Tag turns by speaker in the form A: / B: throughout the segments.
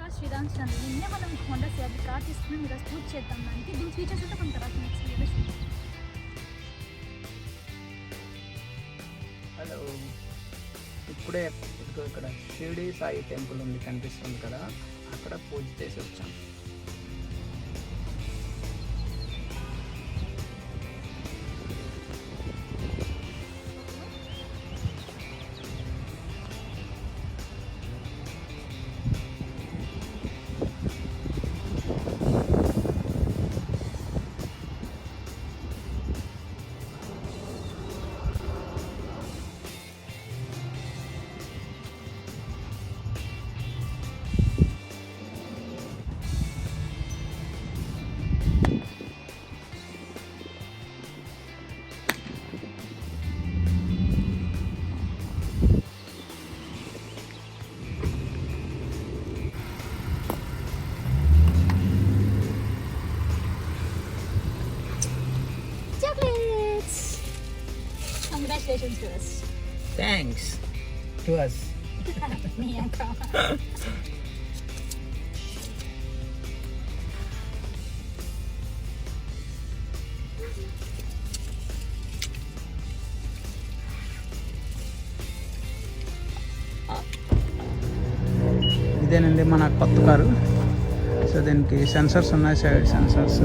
A: Hour Sriram channel. నిన్నే మనం Honda CR-V car తీసుకుని ఈరోజు పూజ చేద్దాం. దానికి దీని ఫీచర్స్ ఉంటే కొంత తర్వాత నెక్స్ట్ వీడియోలో చూద్దాం.
B: హలో, ఇప్పుడే ఇక్కడ షిరిడి సాయి టెంపుల్ ఉంది కనిపిస్తుంది కదా, అక్కడ పూజ చేసి వచ్చాం.
A: Congratulations to us.
B: Thanks to us.
A: Me akka.
B: ఇదేనండి మన కొత్త కారు. సో దీనికి సెన్సర్స్ ఉన్నాయి, సైడ్ సెన్సర్స్,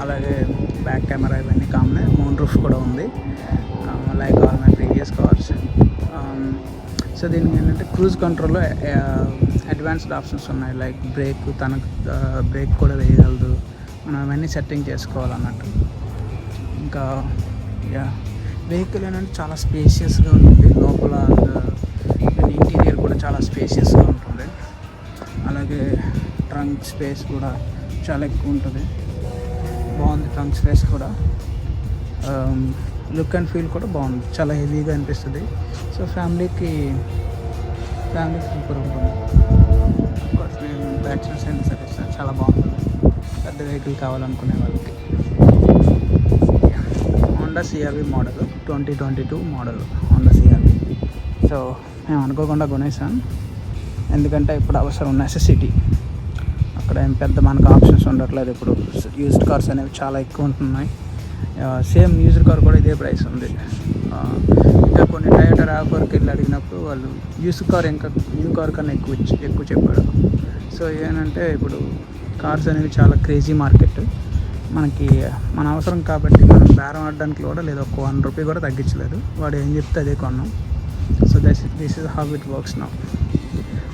B: అలాగే బ్యాక్ కెమెరా ఇవన్నీ కామన్. మూన్ రూఫ్ కూడా ఉంది, like all my previous cars. So దీనికి ఏంటంటే క్రూజ్ కంట్రోల్లో అడ్వాన్స్డ్ ఆప్షన్స్ ఉన్నాయి, లైక్ బ్రేక్, తనకు బ్రేక్ కూడా వేయగలదు. మనం అవన్నీ సెట్టింగ్ చేసుకోవాలన్నట్టు. ఇంకా వెహికల్ ఏంటంటే చాలా స్పేషియస్గా ఉంటుంది లోపల, అండ్ ఇంటీరియర్ కూడా చాలా స్పేషియస్గా ఉంటుంది. అలాగే ట్రంక్ స్పేస్ కూడా చాలా ఎక్కువ ఉంటుంది, బాగుంది ట్రంక్ స్పేస్ కూడా. లుక్ అండ్ ఫీల్ కూడా బాగుంది, చాలా హెవీగా అనిపిస్తుంది. సో ఫ్యామిలీకి సూపర్ ఉంటుంది. అఫ్కోర్స్ నేను బ్యాక్సైడ్ సెన్సర్ ఇస్తాను, చాలా బాగుంటుంది పెద్ద వెహికల్ కావాలనుకునే వాళ్ళకి. Honda CR-V model 2022 model Honda CR-V. So మేము అనుకోకుండా కొనేసాను, ఎందుకంటే ఇప్పుడు అవసరం నెసెసిటీ. అక్కడ ఏం పెద్ద మనకు ఆప్షన్స్ ఉండట్లేదు ఇప్పుడు. యూజ్డ్ కార్స్ అనేవి చాలా ఎక్కువ ఉంటున్నాయి. సేమ్ యూజ్డ్ కార్ కూడా ఇదే ప్రైస్ ఉంది. ఇంకా కొన్ని టయోటా RAV4కి వెళ్ళి అడిగినప్పుడు వాళ్ళు యూజ్డ్ కార్ ఇంకా న్యూ కార్ కన్నా ఎక్కువ చెప్పాడు. సో ఏంటంటే ఇప్పుడు కార్స్ అనేవి చాలా క్రేజీ మార్కెట్. మనకి మన అవసరం కాబట్టి మనం బేరం ఆడడానికి కూడా లేదు, ఒక ₹1 కూడా తగ్గించలేదు. వాడు ఏం చెప్తే అదే కొన్నాం. So this is how it works now.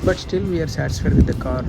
B: But still we are satisfied with the car.